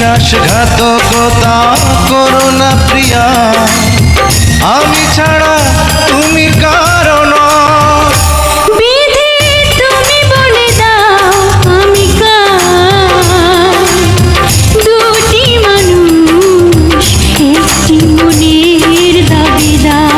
বিশ্বাসঘাতকতা করো না প্রিয়া, আমি ছাড়া তুমি কারণ। বিধি তুমি বলে দাও আমি কার, দুটি মানুষ একটি মনের দাবিদার।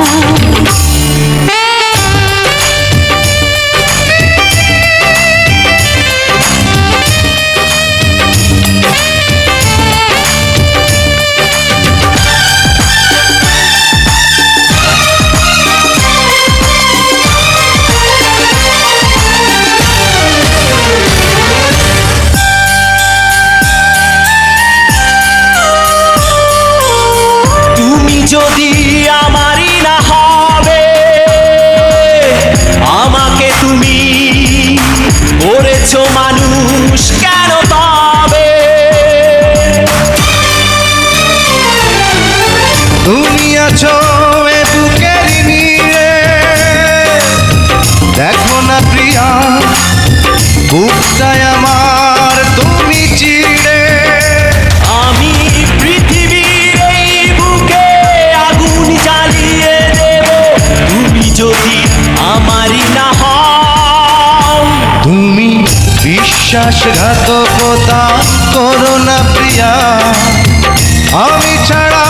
যদি আমারই না হবে, আমাকে তুমি করেছো মানুষ কেন তবে? তুমি আছো এ বুকের নিয়ে, দেখো না প্রিয়া বুকটায় আমার তুমি চিড়ে। আমি পৃথিবীর এই বুকে আগুন জ্বালিয়ে দেব, তুমি যদি আমারই না হও। তুমি বিশ্বাসঘাতকতা করো না প্রিয়া, আমি ছাড়া